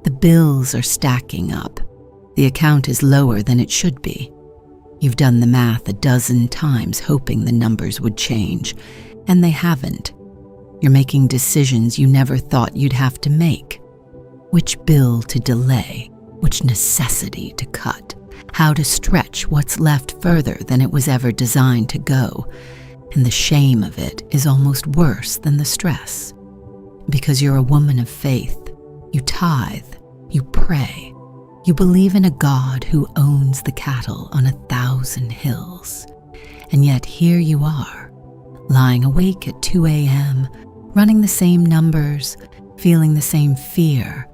The bills are stacking up. The account is lower than it should be. You've done the math a dozen times hoping the numbers would change, and they haven't. You're making decisions you never thought you'd have to make. Which bill to delay, which necessity to cut, how to stretch what's left further than it was ever designed to go. And the shame of it is almost worse than the stress. Because you're a woman of faith, you tithe, you pray, you believe in a God who owns the cattle on 1,000 hills. And yet here you are, lying awake at 2 a.m., running the same numbers, feeling the same fear,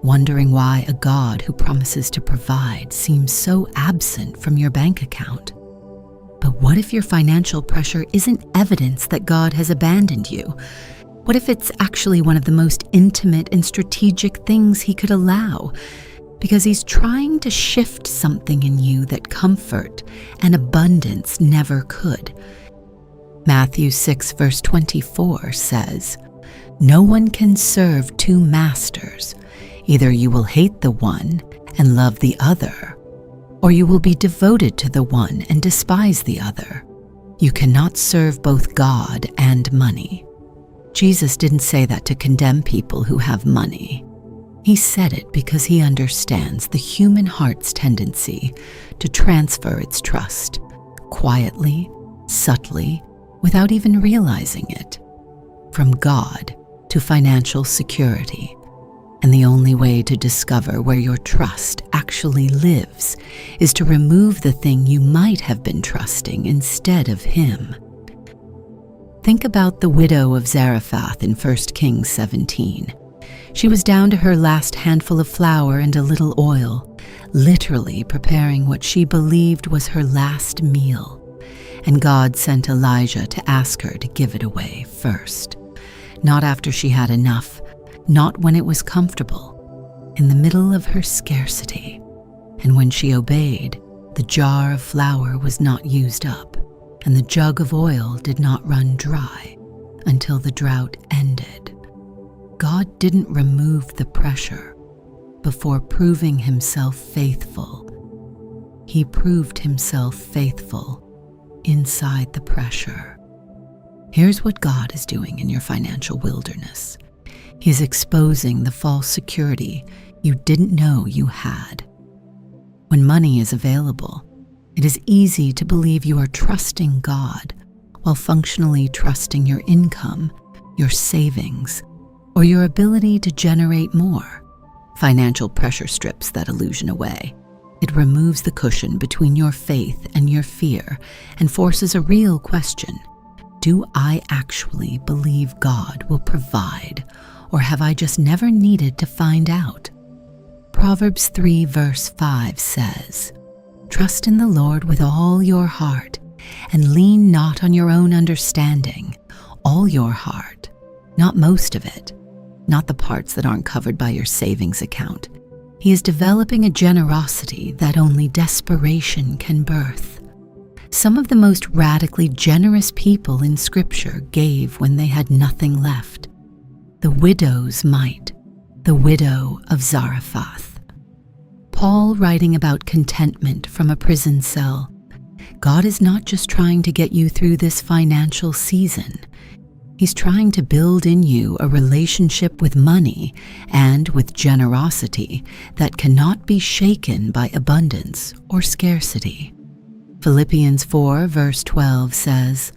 wondering why a God who promises to provide seems so absent from your bank account. But what if your financial pressure isn't evidence that God has abandoned you? What if it's actually one of the most intimate and strategic things He could allow? Because He's trying to shift something in you that comfort and abundance never could. Matthew 6 verse 24 says, "No one can serve two masters. Either you will hate the one and love the other, or you will be devoted to the one and despise the other. You cannot serve both God and money." Jesus didn't say that to condemn people who have money. He said it because He understands the human heart's tendency to transfer its trust, quietly, subtly, without even realizing it, from God to financial security. And the only way to discover where your trust actually lives is to remove the thing you might have been trusting instead of Him. Think about the widow of Zarephath in 1 Kings 17. She was down to her last handful of flour and a little oil, literally preparing what she believed was her last meal. And God sent Elijah to ask her to give it away first. Not after she had enough, not when it was comfortable, in the middle of her scarcity. And when she obeyed, the jar of flour was not used up, and the jug of oil did not run dry until the drought ended. God didn't remove the pressure before proving Himself faithful. He proved Himself faithful inside the pressure. Here's what God is doing in your financial wilderness. He's exposing the false security you didn't know you had. When money is available, it is easy to believe you are trusting God while functionally trusting your income, your savings, or your ability to generate more. Financial pressure strips that illusion away. It removes the cushion between your faith and your fear and forces a real question. Do I actually believe God will provide, or have I just never needed to find out? Proverbs 3 verse 5 says, "Trust in the Lord with all your heart, and lean not on your own understanding." All your heart, not most of it, not the parts that aren't covered by your savings account. He is developing a generosity that only desperation can birth. Some of the most radically generous people in Scripture gave when they had nothing left. The widow's mite, the widow of Zarephath. Paul writing about contentment from a prison cell. God is not just trying to get you through this financial season. He's trying to build in you a relationship with money and with generosity that cannot be shaken by abundance or scarcity. Philippians 4 verse 12 says,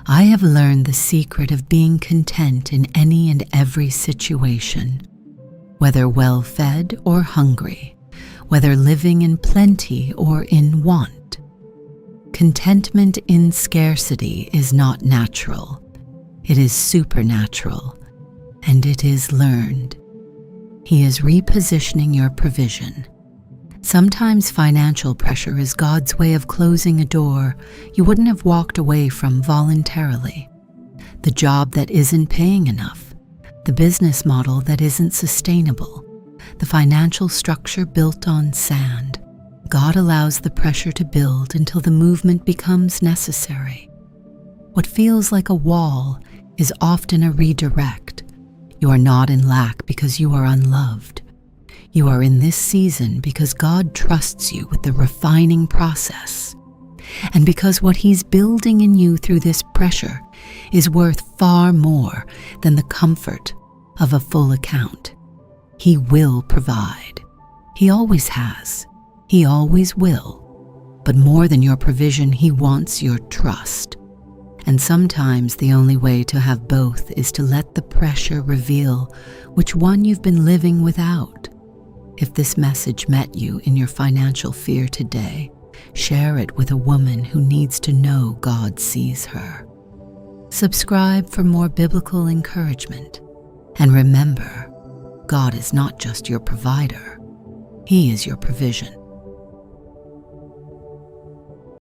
"I have learned the secret of being content in any and every situation, whether well-fed or hungry, whether living in plenty or in want." Contentment in scarcity is not natural. It is supernatural, and it is learned. He is repositioning your provision. Sometimes financial pressure is God's way of closing a door you wouldn't have walked away from voluntarily. The job that isn't paying enough, the business model that isn't sustainable, the financial structure built on sand. God allows the pressure to build until the movement becomes necessary. What feels like a wall is often a redirect. You are not in lack because you are unloved. You are in this season because God trusts you with the refining process, and because what He's building in you through this pressure is worth far more than the comfort of a full account. He will provide. He always has. He always will. But more than your provision, He wants your trust. And sometimes the only way to have both is to let the pressure reveal which one you've been living without. If this message met you in your financial fear today, share it with a woman who needs to know God sees her. Subscribe for more biblical encouragement. And remember, God is not just your provider, He is your provision.